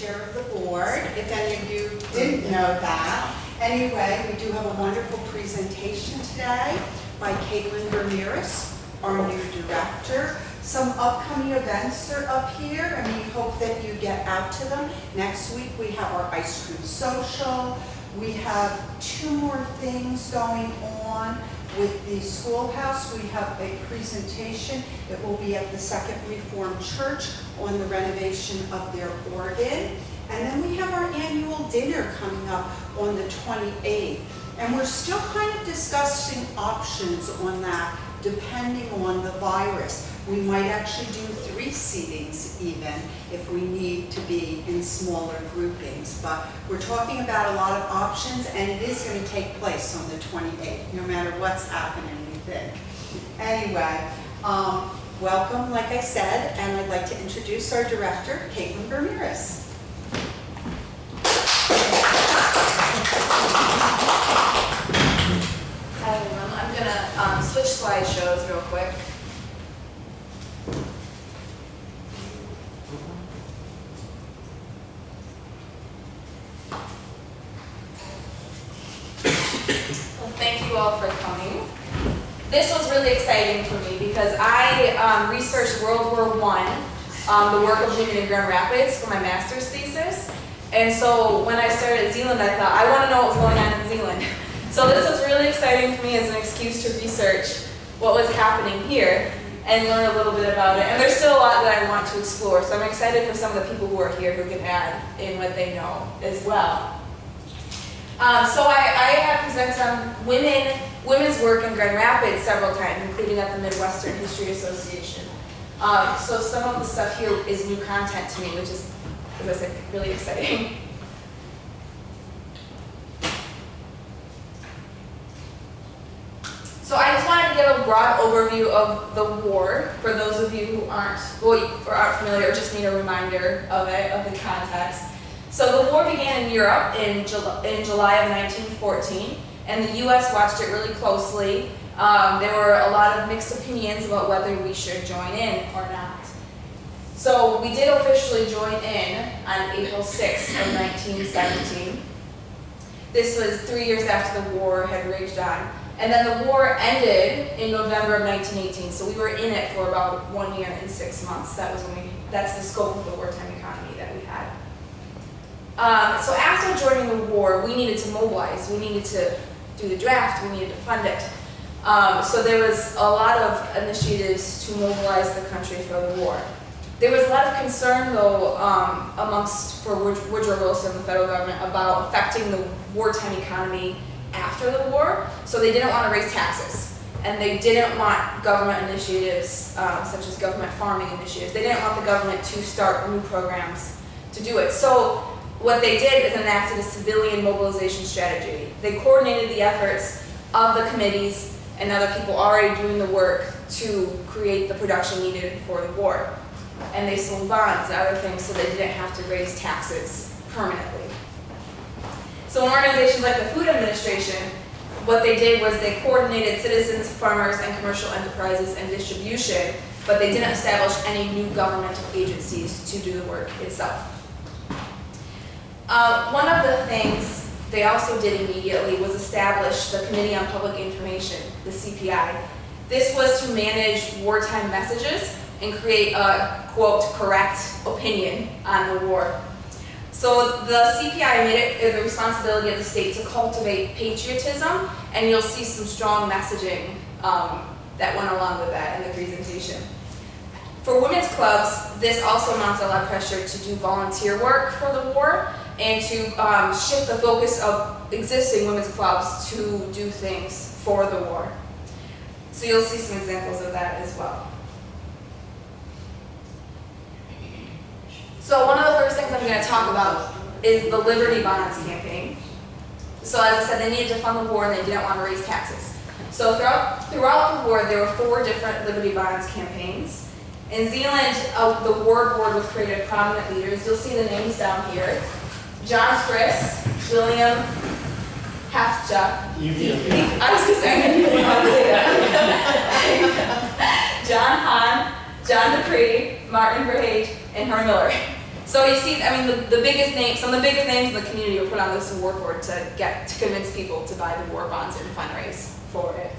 chair of the board, if any of you didn't know that. Anyway, we do have a wonderful presentation today by Katelyn VerMerris, our new director. Some upcoming events are up here, and we hope that you get out to them. Next week we have our ice cream social. We have 2 more things going on with the schoolhouse. We have a presentation. It will be at the Second Reformed Church on the renovation of their organ. And then we have our annual dinner coming up on the 28th. And we're still kind of discussing options on that depending on the virus. We might actually do 3 seatings even if we need to be in smaller groupings. But we're talking about a lot of options, and it is going to take place on the 28th, no matter what's happening, we think. Anyway, welcome, like I said, and I'd like to introduce our director, Katelyn VerMerris. Hi everyone, I'm going to switch slideshows real quick. Well, thank you all for coming. This was really exciting for me because I researched World War I, the work of women in Grand Rapids for my master's thesis. And so when I started at Zeeland, I thought, I want to know what was going on in Zeeland. So this was really exciting for me as an excuse to research what was happening here and learn a little bit about it. And there's still a lot that I want to explore, so I'm excited for some of the people who are here who can add in what they know as well. So I have presented on women's work in Grand Rapids several times, including at the Midwestern History Association. So some of the stuff here is new content to me, which is, as I said, really exciting. So I just wanted to give a broad overview of the war for those of you who aren't familiar or just need a reminder of it, of the context. So the war began in Europe in July of 1914, and the U.S. watched it really closely. There were a lot of mixed opinions about whether we should join in or not. So we did officially join in on April 6th of 1917. This was 3 years after the war had raged on. And then the war ended in November of 1918, so we were in it for about 1 year and 6 months. That's the scope of the wartime economy that we had. So after joining the war, we needed to mobilize. We needed to do the draft. We needed to fund it. So there was a lot of initiatives to mobilize the country for the war. There was a lot of concern, though, for Woodrow Wilson, the federal government, about affecting the wartime economy after the war. So they didn't want to raise taxes, and they didn't want government initiatives such as government farming initiatives. They didn't want the government to start new programs to do it. So what they did is enacted a civilian mobilization strategy. They coordinated the efforts of the committees and other people already doing the work to create the production needed for the war. And they sold bonds and other things so they didn't have to raise taxes permanently. So in organizations like the Food Administration, what they did was they coordinated citizens, farmers, and commercial enterprises and distribution, but they didn't establish any new governmental agencies to do the work itself. One of the things they also did immediately was establish the Committee on Public Information, the CPI. This was to manage wartime messages and create a, quote, correct opinion on the war. So the CPI made it the responsibility of the state to cultivate patriotism, and you'll see some strong messaging that went along with that in the presentation. For women's clubs, this also mounted a lot of pressure to do volunteer work for the war and to shift the focus of existing women's clubs to do things for the war. So you'll see some examples of that as well. So one of the first things I'm going to talk about is the Liberty Bonds campaign. So as I said, they needed to fund the war and they didn't want to raise taxes. So throughout the war, there were 4 different Liberty Bonds campaigns. In Zeeland, the war board was created of prominent leaders. You'll see the names down here. John Friss, William Hefja. I was going to say, I didn't know how to say that. John Hahn, John Dupree, Martin Verhage, and Herman Miller. So you see, I mean, the biggest names, some of the biggest names in the community were put on this award board to convince people to buy the war bonds and fundraise for it.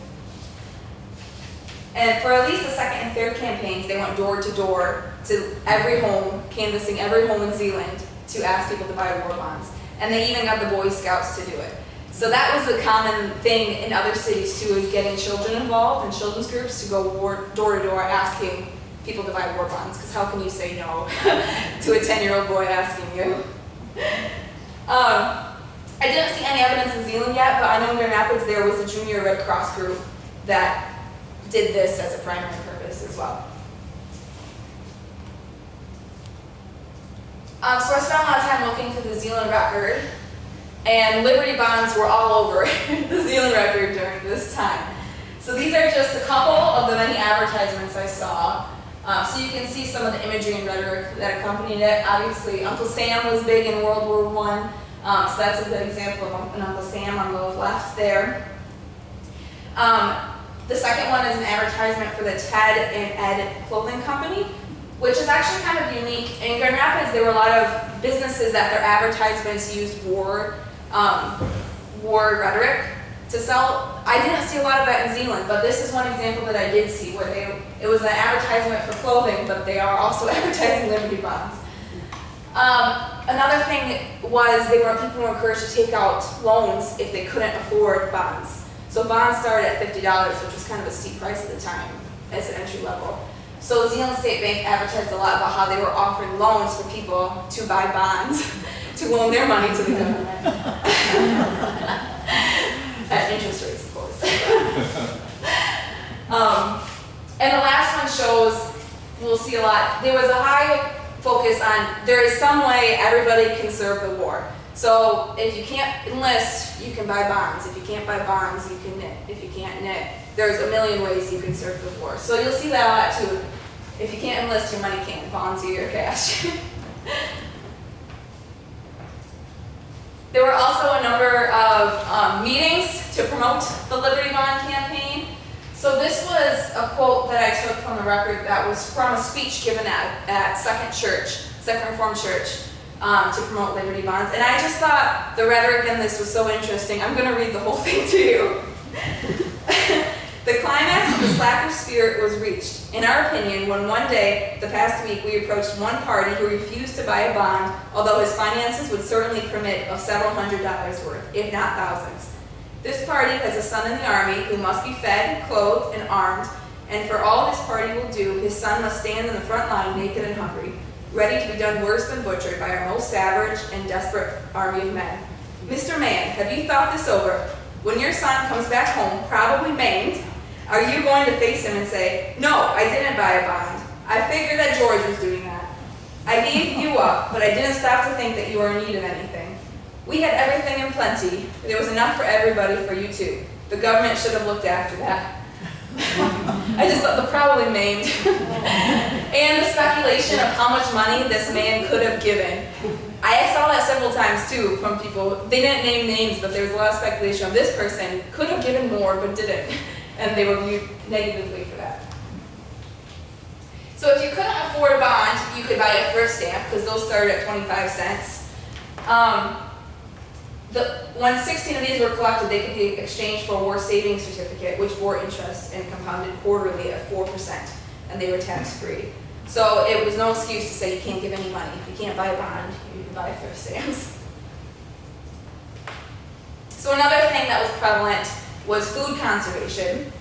And for at least the second and third campaigns, they went door to door to every home, canvassing every home in Zeeland to ask people to buy war bonds. And they even got the Boy Scouts to do it. So that was a common thing in other cities too, is getting children involved in children's groups to go door to door asking people to buy war bonds, because how can you say no to a 10-year-old boy asking you? I didn't see any evidence in Zeeland yet, but I know in Grand Rapids there was a junior Red Cross group that did this as a primary purpose as well. So I spent a lot of time looking through the Zeeland record, and Liberty bonds were all over the Zeeland record during this time. So these are just a couple of the many advertisements I saw. So you can see some of the imagery and rhetoric that accompanied it. Obviously, Uncle Sam was big in World War I, so that's a good example of an Uncle Sam on the left there. The second one is an advertisement for the Ted and Ed clothing company, which is actually kind of unique. In Grand Rapids, there were a lot of businesses that their advertisements used war rhetoric to sell. I didn't see a lot of that in Zeeland, but this is one example that I did see where it was an advertisement for clothing, but they are also advertising Liberty bonds. Another thing was people were encouraged to take out loans if they couldn't afford bonds. So bonds started at $50, which was kind of a steep price at the time as an entry level. So Zeeland State Bank advertised a lot about how they were offering loans for people to buy bonds to loan their money to the government. At interest rates, of course. And the last one shows, we'll see a lot, there was a high focus on there is some way everybody can serve the war. So if you can't enlist, you can buy bonds. If you can't buy bonds, you can knit. If you can't knit, there's a million ways you can serve the war. So you'll see that a lot too. If you can't enlist, your money can't volunteer your cash. There were also a number of meetings to promote the Liberty Bond campaign. So this was a quote that I took from the record that was from a speech given at Second Reformed Church, to promote Liberty bonds. And I just thought the rhetoric in this was so interesting. I'm going to read the whole thing to you. The climax of the slacker spirit was reached, in our opinion, when one day, the past week, we approached one party who refused to buy a bond, although his finances would certainly permit of several $100s worth, if not thousands. This party has a son in the army who must be fed, clothed, and armed, and for all this party will do, his son must stand in the front line naked and hungry, ready to be done worse than butchered by our most savage and desperate army of men. Mr. Man, have you thought this over? When your son comes back home, probably maimed, are you going to face him and say, no, I didn't buy a bond. I figured that George was doing that. I gave you up, but I didn't stop to think that you were in need of anything. We had everything in plenty. There was enough for everybody, for you too. The government should have looked after that. I just thought the probably maimed. And the speculation of how much money this man could have given. I saw that several times too from people. They didn't name names, but there was a lot of speculation of this person could have given more but didn't. And they were viewed negatively for that. So if you couldn't afford a bond, you could buy a thrift stamp, because those started at 25 cents. When 16 of these were collected, they could be exchanged for a war savings certificate, which bore interest and compounded quarterly at 4%, and they were tax-free. So it was no excuse to say you can't give any money. If you can't buy a bond, you can buy thrift stamps. So another thing that was prevalent was food conservation.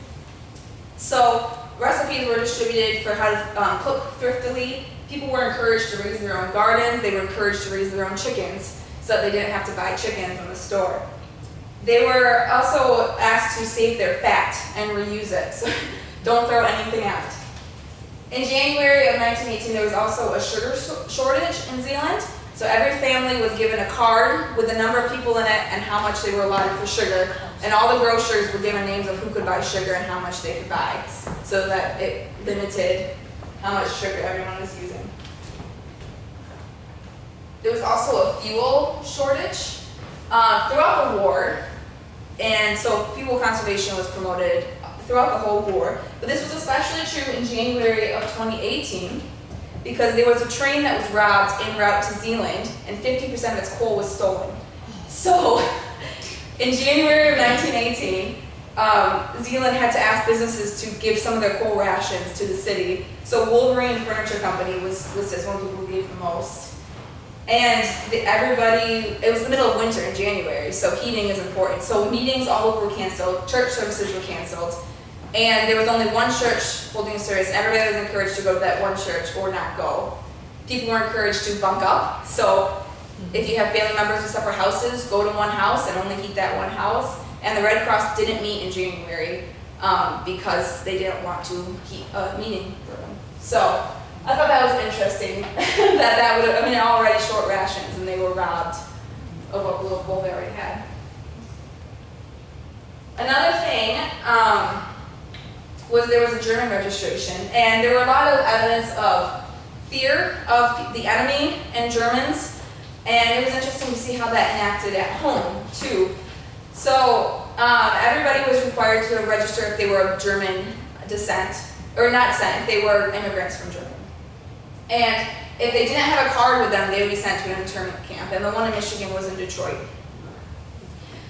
So recipes were distributed for how to cook thriftily. People were encouraged to raise their own gardens. They were encouraged to raise their own chickens so that they didn't have to buy chicken from the store. They were also asked to save their fat and reuse it, so don't throw anything out. In January of 1918, there was also a sugar shortage in Zeeland. So every family was given a card with the number of people in it and how much they were allotted for sugar. And all the grocers were given names of who could buy sugar and how much they could buy, so that it limited how much sugar everyone was using. There was also a fuel shortage throughout the war, and so fuel conservation was promoted throughout the whole war. But this was especially true in January of 2018, because there was a train that was robbed en route to Zeeland, and 50% of its coal was stolen. So, in January of 1918, Zeeland had to ask businesses to give some of their coal rations to the city. So Wolverine Furniture Company was listed as one of the people who gave the most. And it was the middle of winter in January, so heating is important. So meetings all over were canceled, church services were canceled, and there was only one church holding a service, and everybody was encouraged to go to that one church or not go. People were encouraged to bunk up, so if you have family members with separate houses, go to one house and only heat that one house. And the Red Cross didn't meet in January because they didn't want to heat a meeting room. So I thought that was interesting that would have, already short rations and they were robbed of what little coal they already had. Another thing was there was a German registration, and there were a lot of evidence of fear of the enemy and Germans, and it was interesting to see how that enacted at home too. So everybody was required to register if they were of German descent, or not descent, if they were immigrants from Germany. And if they didn't have a card with them, they would be sent to an internment camp, and the one in Michigan was in Detroit.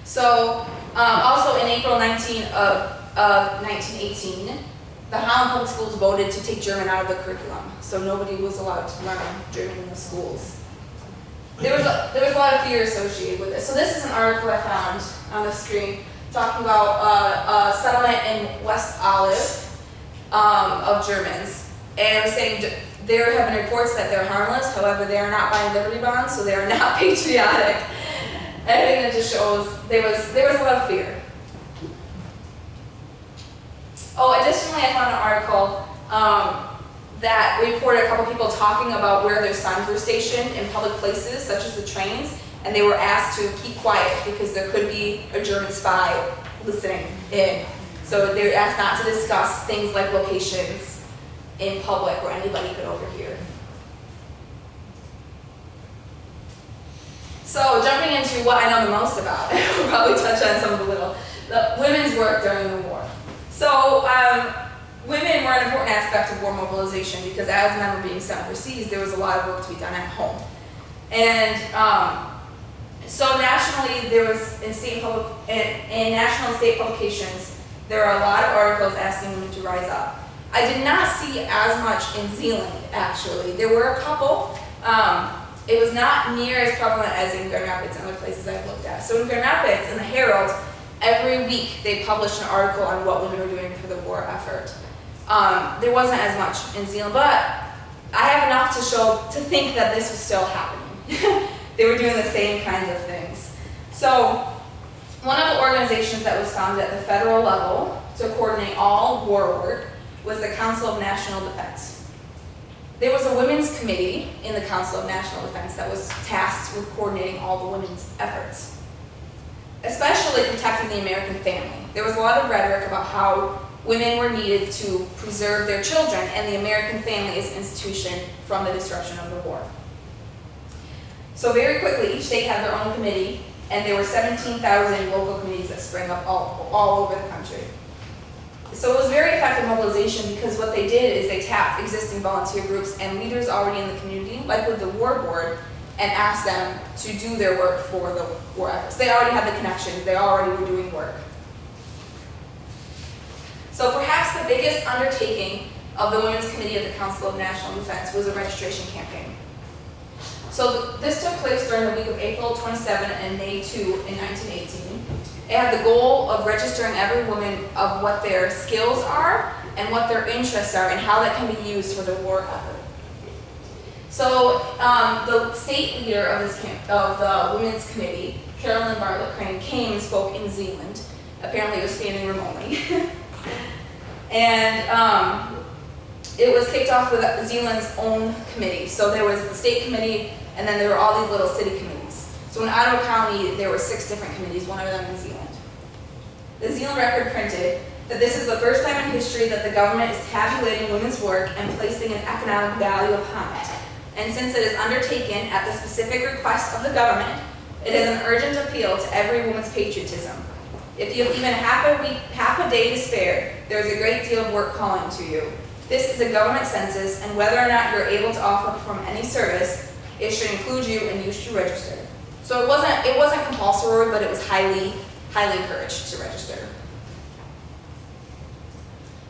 So also in April 1918, the Holland Public Schools voted to take German out of the curriculum, so nobody was allowed to learn German in the schools. There was a lot of fear associated with it. So this is an article I found on the screen talking about a settlement in West Olive of Germans, and it was saying there have been reports that they're harmless, however they are not buying Liberty bonds, so they are not patriotic. And I think that just shows there was a lot of fear. Oh, additionally, I found an article that reported a couple people talking about where their sons were stationed in public places, such as the trains, and they were asked to keep quiet because there could be a German spy listening in. So they were asked not to discuss things like locations in public where anybody could overhear. So jumping into what I know the most about, we'll probably touch on some of the women's work during the war. So women were an important aspect of war mobilization because as men were being sent overseas, there was a lot of work to be done at home. And so nationally, there was in national and state publications, there are a lot of articles asking women to rise up. I did not see as much in Zeeland, actually. There were a couple. It was not near as prevalent as in Grand Rapids and other places I've looked at. So in Grand Rapids, in the Herald, every week they published an article on what women were doing for the war effort. There wasn't as much in Zeeland, but I have enough to think that this was still happening. They were doing the same kinds of things. So one of the organizations that was founded at the federal level to coordinate all war work was the Council of National Defense. There was a women's committee in the Council of National Defense that was tasked with coordinating all the women's efforts, especially protecting the American family. There was a lot of rhetoric about how women were needed to preserve their children and the American family as an institution from the disruption of the war. So very quickly, each state had their own committee, and there were 17,000 local committees that sprang up all over the country. So it was very effective mobilization because what they did is they tapped existing volunteer groups and leaders already in the community, like with the War Board, and asked them to do their work for the war efforts. They already had the connections, they already were doing work. So perhaps the biggest undertaking of the Women's Committee of the Council of National Defense was a registration campaign. So this took place during the week of April 27 and May 2 in 1918. It had the goal of registering every woman of what their skills are and what their interests are and how that can be used for the war effort. So the state leader of the Women's Committee, Katelyn VerMerris, came and spoke in Zeeland. Apparently it was standing room only. And it was kicked off with Zeeland's own committee. So there was the state committee, and then there were all these little city committees. So in Ottawa County, there were 6 different committees, one of them in Zeeland. The Zeeland Record printed that this is the first time in history that the government is tabulating women's work and placing an economic value upon it. And since it is undertaken at the specific request of the government, it is an urgent appeal to every woman's patriotism. If you have even half a day to spare, there is a great deal of work calling to you. This is a government census, and whether or not you're able to offer or perform any service, it should include you and you should register. So it wasn't compulsory, but it was highly encouraged to register.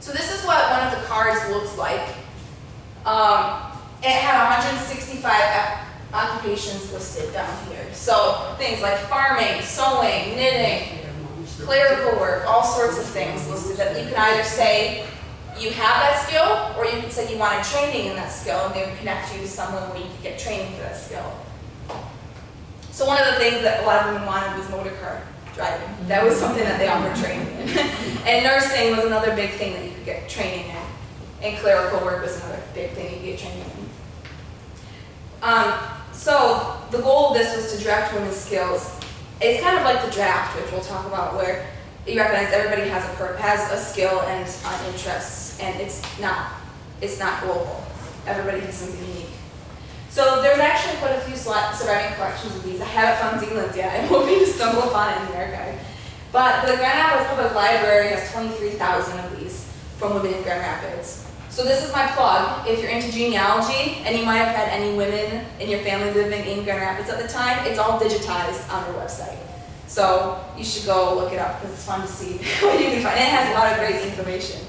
So this is what one of the cards looks like. It had 165 occupations listed down here. So things like farming, sewing, knitting, clerical work, all sorts of things listed that you can either say you have that skill, or you can say you wanted training in that skill, and they would connect you to someone where you could get training for that skill. So one of the things that a lot of women wanted was motor car driving. That was something that they offered training in. And nursing was another big thing that you could get training in. And clerical work was another big thing you could get training in. So the goal of this was to draft women's skills. It's kind of like the draft, which we'll talk about, where you recognize everybody has a skill and interests, and it's not global. Everybody has something unique. So there's actually quite a few surviving collections of these. I haven't found Zeeland's yet. I'm hoping to stumble upon it in the archive. But the Grand Rapids Public Library has 23,000 of these from women in Grand Rapids. So this is my plug. If you're into genealogy, and you might have had any women in your family living in Grand Rapids at the time, it's all digitized on our website. So you should go look it up, because it's fun to see what you can find. And it has a lot of great information.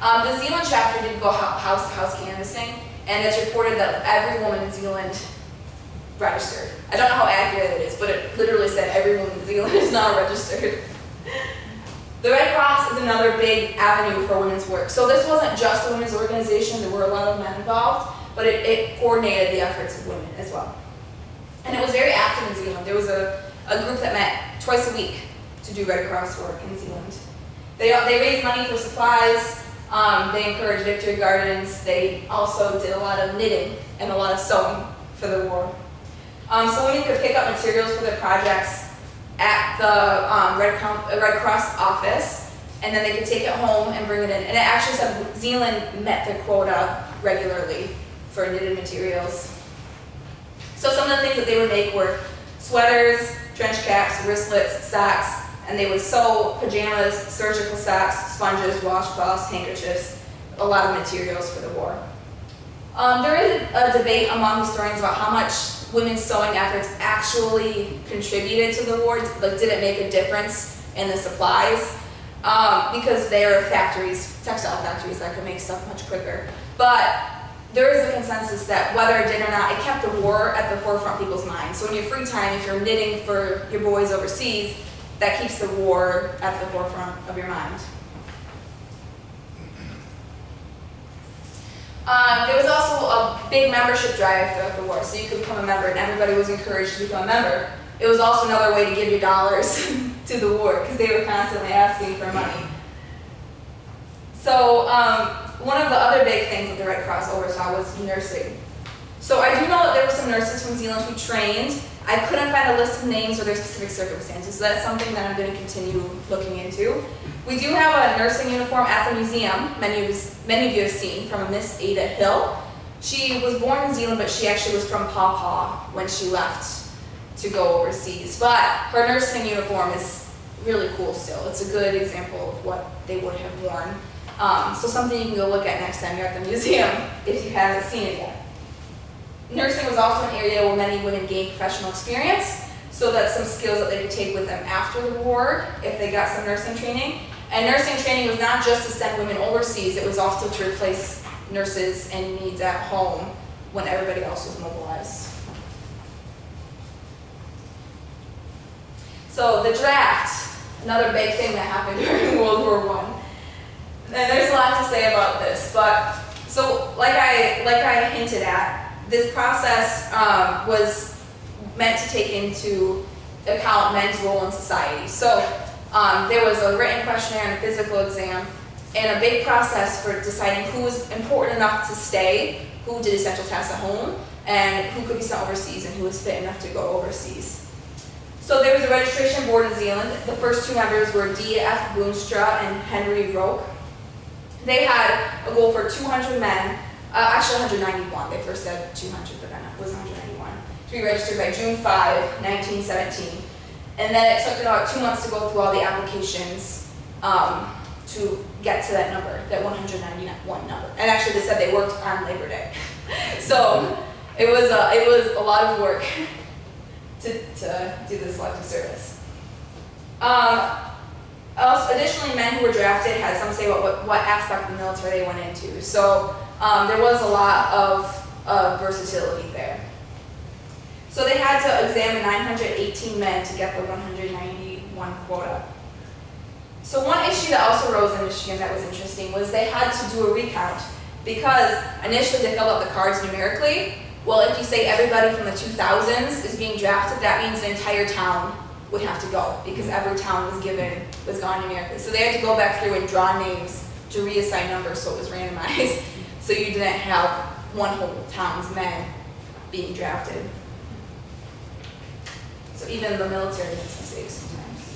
The Zeeland chapter did go house to house canvassing, and it's reported that every woman in Zeeland registered. I don't know how accurate it is, but it literally said every woman in Zeeland is now registered. The Red Cross is another big avenue for women's work. So this wasn't just a women's organization, there were a lot of men involved, but it coordinated the efforts of women as well. And it was very active in Zeeland. There was a group that met twice a week to do Red Cross work in Zeeland. They raised money for supplies. They encouraged victory gardens. They also did a lot of knitting and a lot of sewing for the war. So women could pick up materials for their projects at the Red Cross office, and then they could take it home and bring it in. And it actually said Zeeland met their quota regularly for knitted materials. So some of the things that they would make were sweaters, trench caps, wristlets, socks, and they would sew pajamas, surgical socks, sponges, washcloths, handkerchiefs, a lot of materials for the war. There is a debate among historians about how much women's sewing efforts actually contributed to the war. Like, did it make a difference in the supplies? Because there are factories, textile factories, that could make stuff much quicker. But there is a consensus that whether it did or not, it kept the war at the forefront of people's minds. So in your free time, if you're knitting for your boys overseas, that keeps the war at the forefront of your mind. There was also a big membership drive throughout the war, so you could become a member, and everybody was encouraged to become a member. It was also another way to give your dollars to the war, because they were constantly asking for money. So one of the other big things that the Red Cross oversaw was nursing. So I do know that there were some nurses from Zeeland who trained. I couldn't find a list of names or their specific circumstances, so that's something that I'm going to continue looking into. We do have a nursing uniform at the museum, many of you have seen, from Miss Ada Hill. She was born in Zeeland, but she actually was from Paw Paw when she left to go overseas. But her nursing uniform is really cool still. It's a good example of what they would have worn. So something you can go look at next time you're at the museum if you haven't seen it yet. Nursing was also an area where many women gained professional experience, so that's some skills that they could take with them after the war if they got some nursing training. And nursing training was not just to send women overseas, it was also to replace nurses and needs at home when everybody else was mobilized. So the draft, another big thing that happened during World War I. And there's a lot to say about this, but so like I hinted at, this process was meant to take into account men's role in society. So there was a written questionnaire and a physical exam, and a big process for deciding who was important enough to stay, who did essential tasks at home, and who could be sent overseas, and who was fit enough to go overseas. So there was a registration board in Zeeland. The first two members were D.F. Boonstra and Henry Roke. They had a goal for 200 men, actually 191, they first said 200, but then it was 191, to be registered by June 5, 1917. And then it took about 2 months to go through all the applications to get to that number, that 191 number. And actually they said they worked on Labor Day. So it was a lot of work to do this selective service. Also, additionally, men who were drafted had some say what aspect of the military they went into. So there was a lot of versatility there. So they had to examine 918 men to get the 191 quota. So one issue that also arose in Michigan that was interesting was they had to do a recount, because initially they filled out the cards numerically. Well, if you say everybody from the 2000s is being drafted, that means the entire town would have to go, because every town was gone numerically. So they had to go back through and draw names to reassign numbers, so it was randomized. So you didn't have one whole town's men being drafted. So even the military makes mistakes sometimes.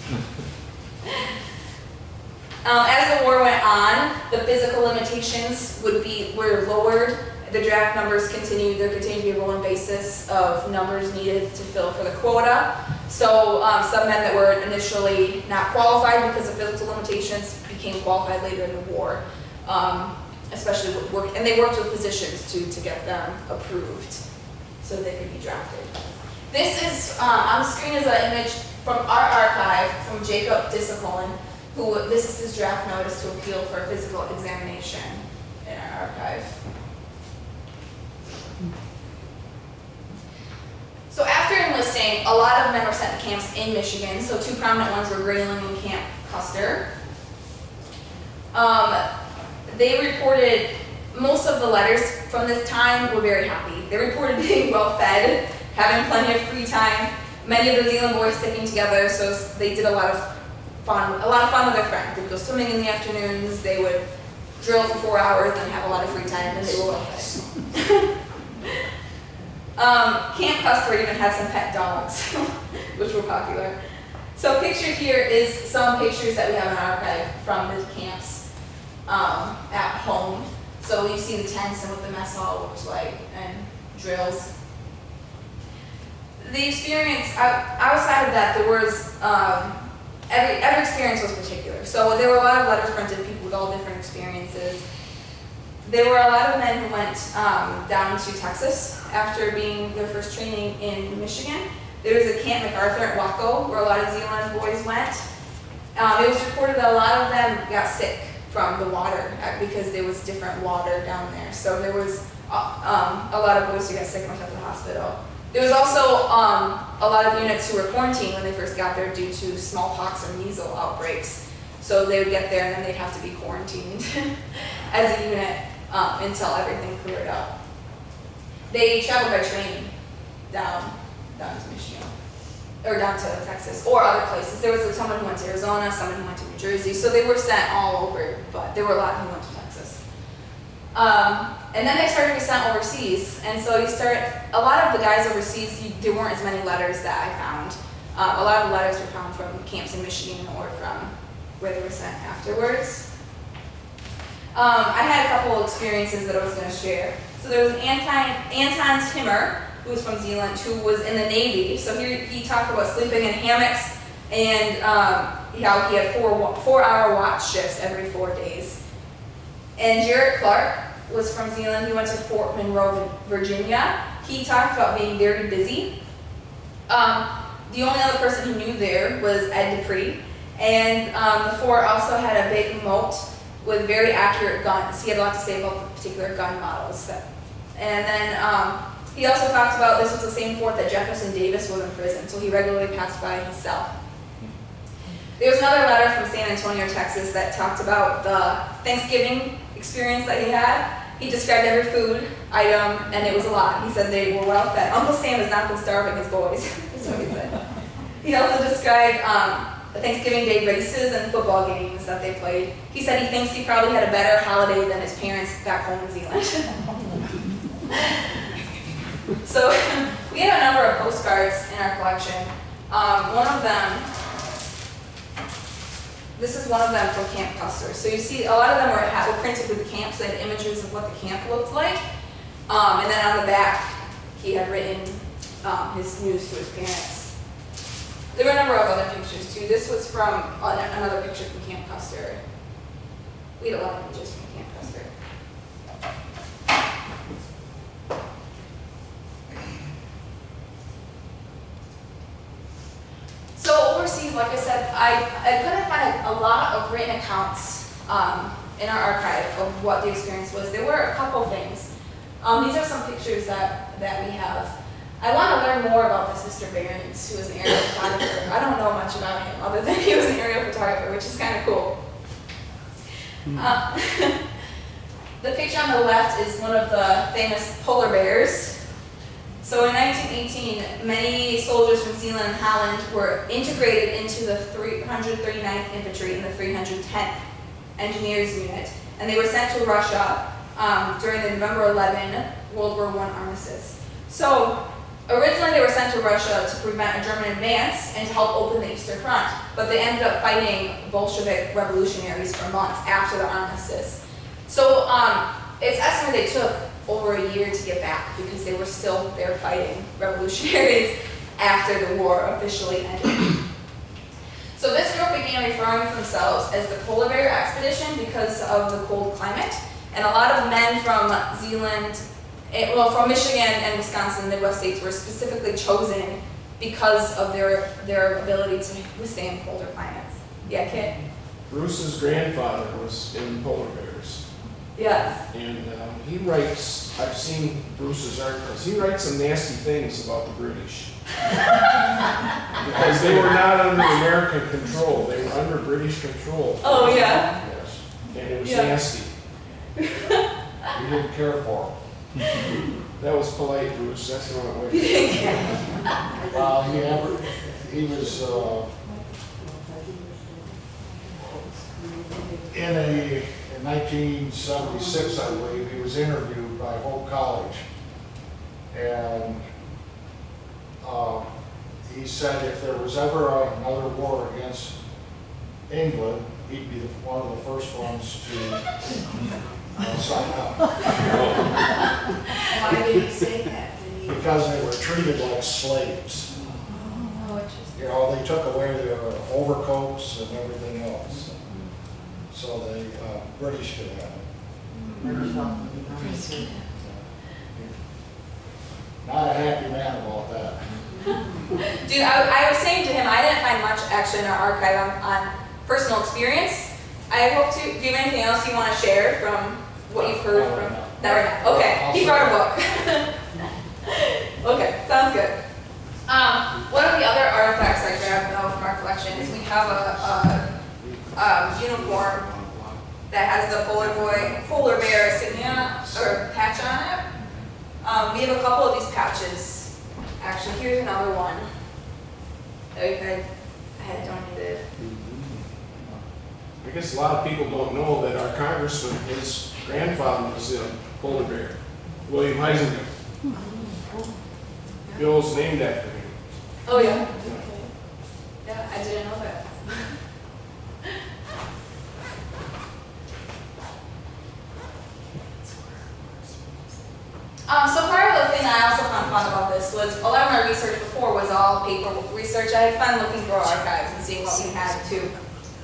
As the war went on, the physical limitations were lowered. The draft numbers continued. There continued to be a rolling basis of numbers needed to fill for the quota. So some men that were initially not qualified because of physical limitations became qualified later in the war, especially with work, and they worked with physicians to get them approved so they could be drafted. This is on the screen is an image from our archive from Jacob Discipline, this is his draft notice to appeal for a physical examination in our archive. So after enlisting, a lot of men were sent to camps in Michigan. So two prominent ones were Grayling and Camp Custer. They reported, most of the letters from this time were very happy. They reported being well fed, having plenty of free time, many of the Zeeland boys sticking together, so they did a lot of fun with their friends. They would go swimming in the afternoons, they would drill for 4 hours, then have a lot of free time, and they were well fed. Camp Custer even had some pet dogs, which were popular. So pictured here is some pictures that we have in our archive from the camps at home. So you see the tents and what the mess hall looked like, and drills. The experience, outside of that, there was, every experience was particular. So there were a lot of letters printed to people with all different experiences. There were a lot of men who went down to Texas after being their first training in Michigan. There was a Camp MacArthur at Waco where a lot of Zeeland boys went. It was reported that a lot of them got sick from the water because there was different water down there. So there was a lot of boys who got sick and went to the hospital. There was also a lot of units who were quarantined when they first got there due to smallpox or measles outbreaks. So they would get there and then they'd have to be quarantined as a unit until everything cleared up. They traveled by train down to Michigan, or down to Texas, or other places. There was someone who went to Arizona, someone who went to New Jersey, so they were sent all over, but there were a lot who went to Texas. And then they started to be sent overseas, and so a lot of the guys overseas, there weren't as many letters that I found. A lot of the letters were found from camps in Michigan or from where they were sent afterwards. I had a couple of experiences that I was going to share. So there was Anton Timmer, who was from Zeeland, who was in the Navy. So he talked about sleeping in hammocks and how he had four-hour watch shifts every 4 days. And Jarrett Clark was from Zeeland. He went to Fort Monroe, Virginia. He talked about being very busy. The only other person he knew there was Ed Dupree. And the fort also had a big moat with very accurate guns. He had a lot to say about the particular gun models. And then he also talked about this was the same fort that Jefferson Davis was in prison, so he regularly passed by his cell. There was another letter from San Antonio, Texas that talked about the Thanksgiving experience that he had. He described every food item, and it was a lot. He said they were well fed. Uncle Sam has not been starving his boys, that's what he said. He also described the Thanksgiving Day races and football games that they played. He said he thinks he probably had a better holiday than his parents back home in Zeeland. So we have a number of postcards in our collection. One of them, this is one of them from Camp Custer. So you see a lot of them were printed with the camp, so they had images of what the camp looked like. And then on the back, he had written his news to his parents. There were a number of other pictures too. This was from another picture from Camp Custer. We had a lot of images from Camp Custer. So overseas, like I said, I couldn't find a lot of written accounts in our archive of what the experience was. There were a couple things. These are some pictures that we have. I want to learn more about this Mr. Behrens, who was an aerial photographer. I don't know much about him other than he was an aerial photographer, which is kind of cool. The picture on the left is one of the famous polar bears. So in 1918, many soldiers from Zeeland and Holland were integrated into the 339th Infantry and the 310th Engineers Unit, and they were sent to Russia during the November 11 World War I armistice. So originally they were sent to Russia to prevent a German advance and to help open the Eastern Front, but they ended up fighting Bolshevik revolutionaries for months after the armistice. So it's estimated they took over a year to get back because they were still there fighting revolutionaries after the war officially ended. So this group began referring to themselves as the Polar Bear Expedition because of the cold climate, and a lot of men from Zeeland, from Michigan and Wisconsin, the Midwest states, were specifically chosen because of their ability to withstand colder climates. Yeah, Kit? Bruce's grandfather was in polar bears. Yes. And he writes, I've seen Bruce's articles, he writes some nasty things about the British. Because they were not under American control, they were under British control. Oh, yeah? Yes. And it was nasty. You didn't care for That was polite, Bruce, that's the one it You was. didn't care. him. He was in 1976, I believe, he was interviewed by Hope College. And he said if there was ever another war against England, he'd be one of the first ones to sign up. Why did you say that? Because they were treated like slaves. Oh, interesting. You know, they took away their overcoats and everything else. So the British could have it. Not a happy man about that. Dude, I was saying to him, I didn't find much actually in our archive on personal experience. I hope to. Do you have anything else you want to share from what you've heard from? Not right now. Okay, he brought a book. Okay, sounds good. One of the other artifacts I grabbed though from our collection is we have a uniform that has the polar bear insignia or patch on it. We have a couple of these patches. Actually, here's another one that I had donated. I guess a lot of people don't know that our congressman, his grandfather was a polar bear, William Heisinger. Bill's named after him. Oh yeah? Yeah, I didn't know that. So part of the thing I also found fun about this was a lot of my research before was all paper research. I had fun looking through our archives and seeing what we had too.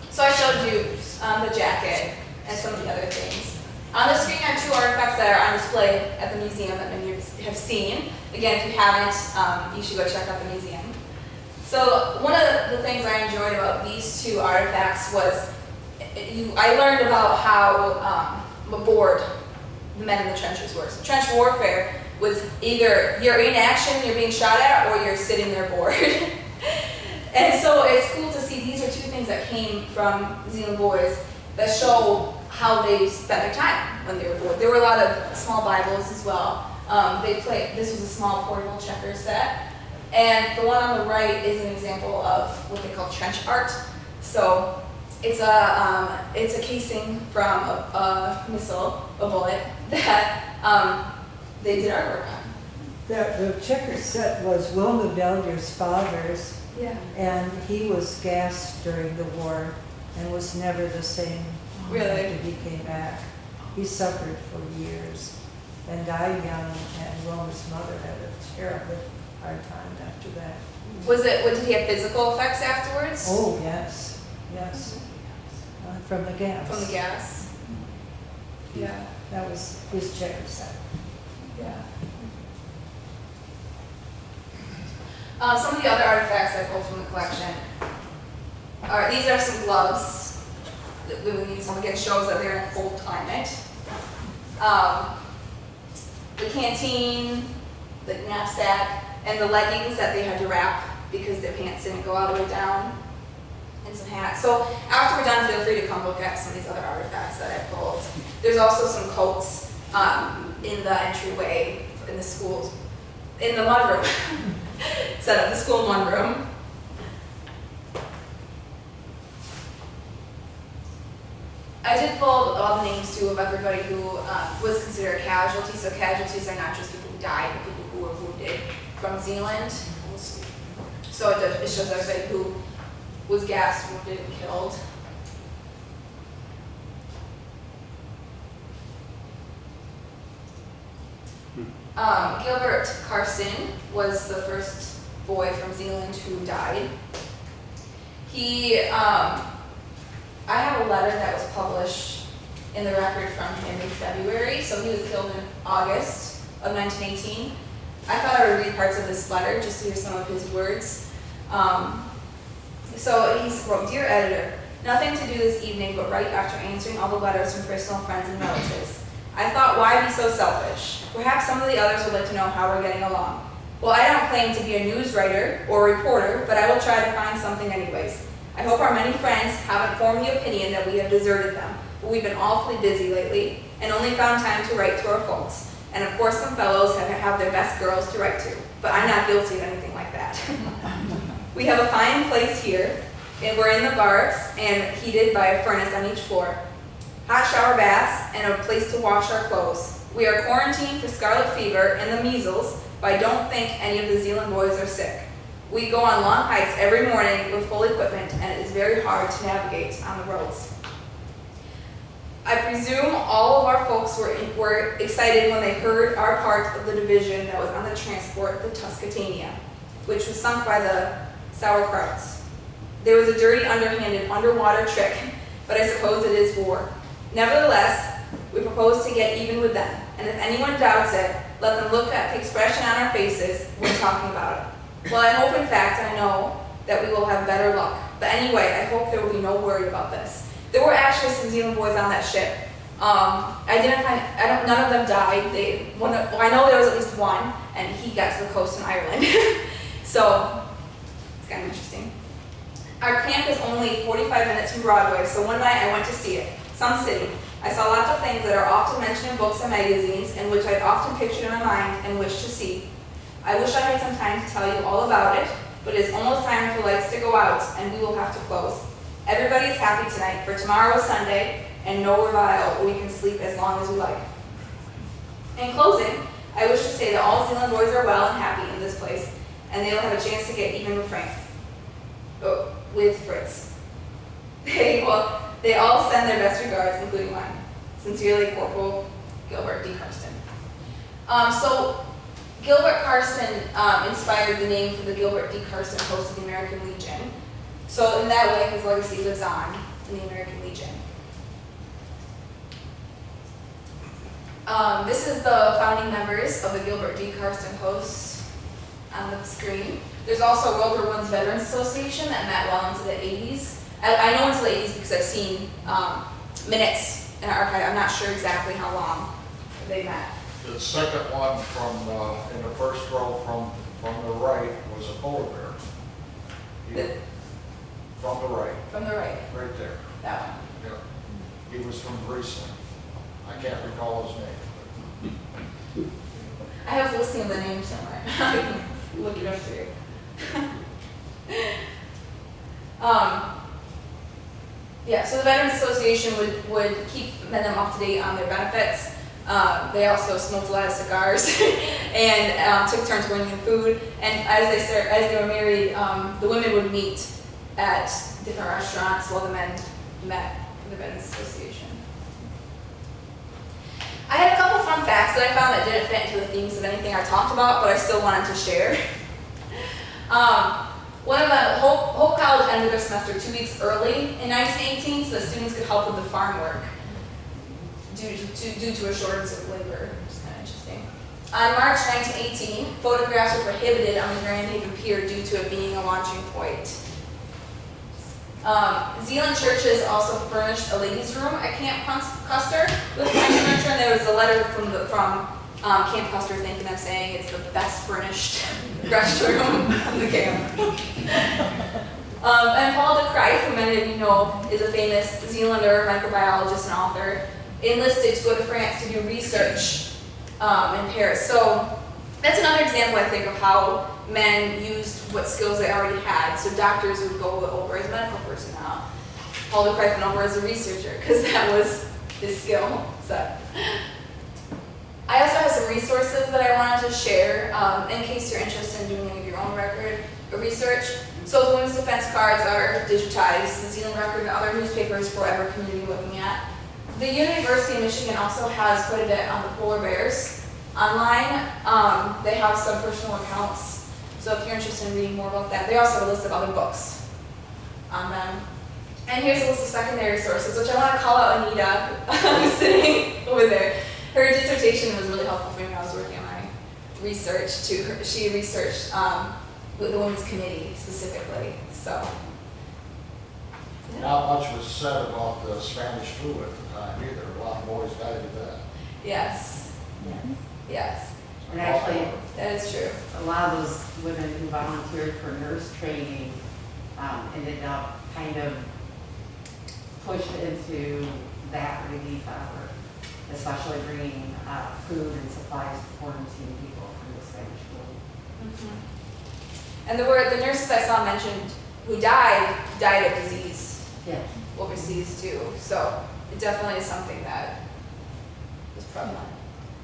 So I showed you the jacket and some of the other things. On the screen are two artifacts that are on display at the museum that many of you have seen. Again, if you haven't, you should go check out the museum. So one of the things I enjoyed about these two artifacts was I learned about how aboard the men in the trenches works. So trench warfare was either you're in action, you're being shot at, or you're sitting there bored. And so it's cool to see these are two things that came from Zeeland boys that show how they spent their time when they were bored. There were a lot of small Bibles as well. This was a small portable checker set. And the one on the right is an example of what they call trench art. So it's a casing from a missile, a bullet, that they did artwork on. The checker set was Wilma Bellier's father's, Yeah. and he was gassed during the war and was never the same Really? after he came back. He suffered for years and died young, and Wilma's mother had a terribly hard time after that. Did he have physical effects afterwards? Oh, yes, yes. From the gas. From the gas? Yeah. That was his checker set. Yeah. Some of the other artifacts I pulled from the collection are, these are some gloves that we use, again, shows that they're in a cold climate. The canteen, the knapsack, and the leggings that they had to wrap because their pants didn't go all the way down, and some hats. So after we're done, feel free to come look at some of these other artifacts that I pulled. There's also some coats in the entryway in the schools, in the mudroom, set up the school mudroom. I did pull all the names too of everybody who was considered a casualty. So casualties are not just people who died, but people who were wounded from Zeeland. So it shows everybody who was gassed, wounded, and killed. Gilbert Carson was the first boy from Zeeland who died. I have a letter that was published in the record from him in February, so he was killed in August of 1918. I thought I would read parts of this letter just to hear some of his words. So he wrote, "Dear editor, nothing to do this evening but write after answering all the letters from personal friends and relatives. I thought, why be so selfish? Perhaps some of the others would like to know how we're getting along. Well, I don't claim to be a news writer or a reporter, but I will try to find something anyways. I hope our many friends haven't formed the opinion that we have deserted them, but we've been awfully busy lately and only found time to write to our folks. And of course some fellows have their best girls to write to, but I'm not guilty of anything like that. We have a fine place here, and we're in the barracks and heated by a furnace on each floor. Hot shower baths and a place to wash our clothes. We are quarantined for scarlet fever and the measles, but I don't think any of the Zeeland boys are sick. We go on long hikes every morning with full equipment, and it is very hard to navigate on the roads. I presume all of our folks were excited when they heard our part of the division that was on the transport, the Tuscatania, which was sunk by the sauerkrauts. There was a dirty, underhanded, underwater trick, but I suppose it is war. Nevertheless, we propose to get even with them, and if anyone doubts it, let them look at the expression on our faces when talking about it. Well, I hope in fact, and I know, that we will have better luck. But anyway, I hope there will be no worry about this. There were actually some Zeeland boys on that ship. None of them died. I know there was at least one, and he got to the coast in Ireland. So, it's kind of interesting. Our camp is only 45 minutes from Broadway, so one night I went to see it. Some city. I saw lots of things that are often mentioned in books and magazines, and which I've often pictured in my mind and wished to see. I wish I had some time to tell you all about it, but it is almost time for lights to go out, and we will have to close. Everybody is happy tonight, for tomorrow is Sunday, and no revile, we can sleep as long as we like. In closing, I wish to say that all Zeeland boys are well and happy in this place, and they will have a chance to get even with Fritz. They all send their best regards, including mine. Sincerely, Corporal Gilbert D. Carson. So Gilbert Carson inspired the name for the Gilbert D. Carson Post of the American Legion. So in that way, his legacy lives on in the American Legion. This is the founding members of the Gilbert D. Carson Post on the screen. There's also World War I's Veterans Association that met well into the 80s. I know into the 80s because I've seen minutes in our archive. I'm not sure exactly how long they met. The second one from in the first row from the right was a polar bear. From the right. From the right. Right there. That one. Yeah. He was from Greeceland. I can't recall his name. I have a listing of the names somewhere. I can look it up for you. Yeah, so the Veterans Association would keep them up to date on their benefits. They also smoked a lot of cigars and took turns bringing in food. And as they were married, the women would meet at different restaurants while the men met for the Veterans Association. I had a couple fun facts that I found that didn't fit into the themes of anything I talked about, but I still wanted to share. One of them, Hope College ended their semester 2 weeks early in 1918, so the students could help with the farm work. due to a shortage of labor, which is kind of interesting. On March 1918, photographs were prohibited on the Grand Haven Pier due to it being a launching point. Zeeland churches also furnished a ladies' room at Camp Custer with fine furniture, and there was a letter from Camp Custer thanking them, saying it's the best furnished restroom in the camp. And Paul de Kruijf, who many of you know is a famous Zealander microbiologist and author, enlisted to go to France to do research in Paris. So that's another example, I think, of how men used what skills they already had. So doctors would go over as medical personnel. Paul de Kruijf went over as a researcher because that was his skill set. I also have some resources that I wanted to share in case you're interested in doing any of your own record or research. So the Women's Defense cards are digitized, the Zeeland Record and other newspapers for whatever community you're looking at. The University of Michigan also has quite a bit on the polar bears online. They have some personal accounts, so if you're interested in reading more about that. They also have a list of other books on them. And here's a list of secondary sources, which I want to call out Anita, who's sitting over there. Her dissertation was really helpful for me when I was working on my research too. She researched with the Women's Committee specifically, so. Not much was said about the Spanish flu at the time either. A lot of boys died of that. Yes, yes, And actually, that is true. a lot of those women who volunteered for nurse training ended up kind of pushed into that relief effort, especially bringing food and supplies to quarantine people from the Spanish flu. And there were the nurses I saw mentioned who died of disease Yeah. overseas too. So it definitely is something that is prevalent.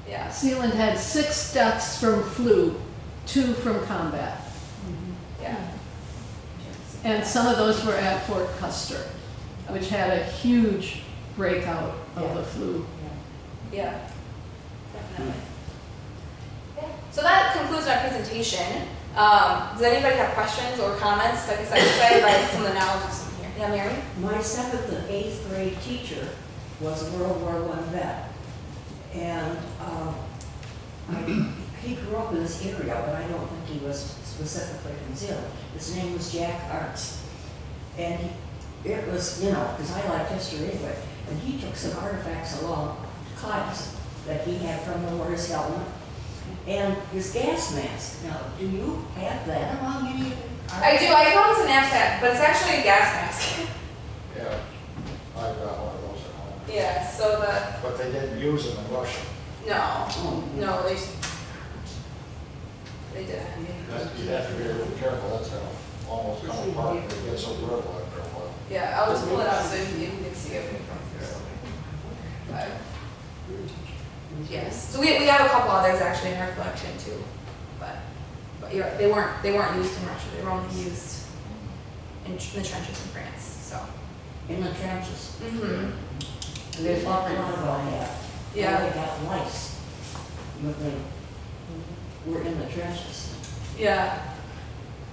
Yeah. Zeeland had 6 deaths from flu, 2 from combat. Yeah. And some of those were at Fort Custer, which had a huge breakout of the flu. Yeah. Definitely. Yeah. So that concludes my presentation. Does anybody have questions or comments? Like I said, by some of the knowledge of some here. Yeah, Mary? My 7th and 8th grade teacher was a World War I vet. And he grew up in this area, but I don't think he was specifically from Zeeland. His name was Jack Arts. And it was, you know, because I like history anyway, and he took some artifacts along class that he had from the war, his helmet, and his gas mask. Now, do you have that among any of it? I do. I call this a knapsack, but it's actually a gas mask. Yeah, I've got one of those at home. Yeah, so But they didn't use them in Russia. no, they didn't. You have to be really careful, that's how almost come apart, and it gets so brittle after a while. Yeah, I'll just pull it out so you can see it. But, yes, so we have a couple others actually in our collection too, but you're right, they weren't used in Russia. They were only used in the trenches in France. So. In the trenches. Mm-hmm. And there's a lot about that. Yeah. They got lice. But they were in the trenches. Yeah.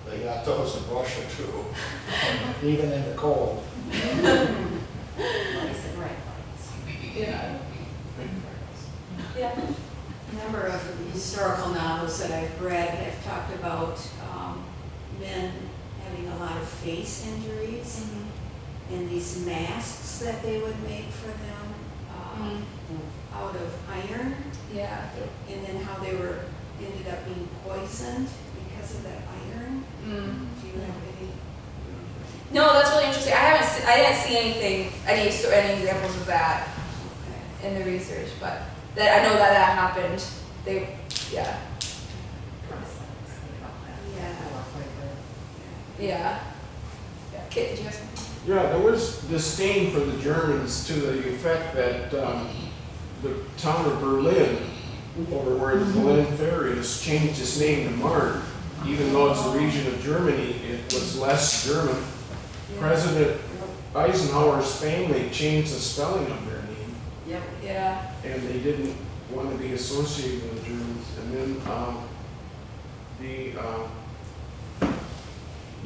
They got those in Russia too, even in the cold. Nice and right lights. Yeah. Yeah. A number of historical novels that I've read have talked about men having a lot of face injuries, and these masks that they would make for them out of iron, Yeah. and then how they ended up being poisoned because of that iron. Do you have any? No, that's really interesting. I didn't see any examples of that in the research, but that I know that happened. Yeah. Yeah. Yeah. Yeah. Kit, did you have something? Yeah, there was disdain for the Germans to the effect that the town of Berlin, over where the Berlin Ferry is, changed its name to Marne. Even though it's a region of Germany, it was less German. Yeah. President Eisenhower's family changed the spelling of their name, Yep. Yeah. and they didn't want to be associated with the Germans. And then the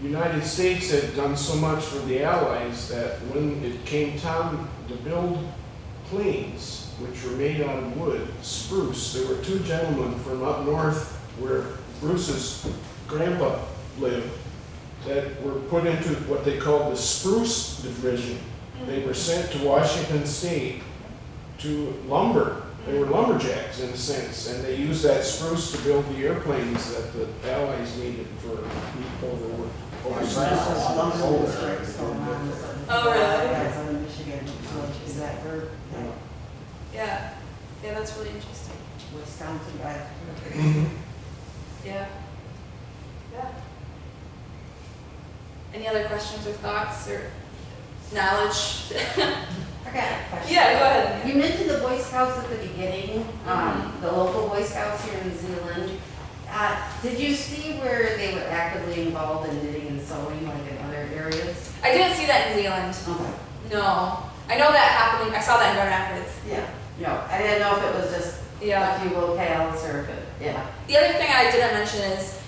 United States had done so much for the Allies that when it came time to build planes, which were made out of wood, spruce. There were two gentlemen from up north where Bruce's grandpa lived that were put into what they called the spruce division. They were sent to Washington State to lumber. They were lumberjacks in a sense, and they used that spruce to build the airplanes that the Allies needed for over Oh, really? That's in Michigan, is that where, Yeah, yeah, that's really interesting. Wisconsin, right? Yeah. Yeah. Any other questions or thoughts or knowledge? I got a question. Yeah, go ahead. You mentioned the Boy Scouts at the beginning, the local Boy Scouts here in Zeeland. Did you see where they were actively involved in knitting and sewing like in other areas? I didn't see that in Zeeland. Okay. No. I know that happening. I saw that in Grand Rapids. Yeah. No, I didn't know if it was just Yeah. a few locales or if it, yeah. The other thing I didn't mention is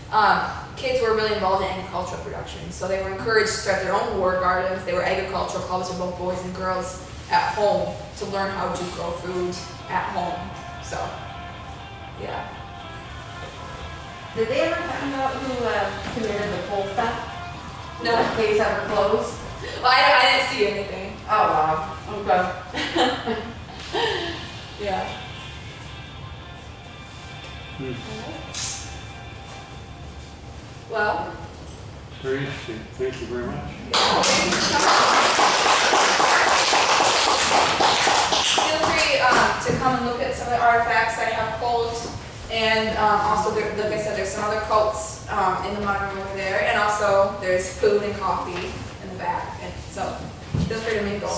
kids were really involved in agricultural production. So they were encouraged to start their own war gardens. They were agricultural clubs for both boys and girls at home to learn how to grow food at home. So, yeah. Did they ever find out who committed the coal theft? No. That case ever closed? Well, I didn't see anything. Oh, wow. Okay. Yeah. Well, Very interesting. Thank you very much. feel free to come and look at some of the artifacts I have pulled. And also, like I said, there's some other cults in the mudroom over there. And also, there's food and coffee in the back. And so, feel free to mingle.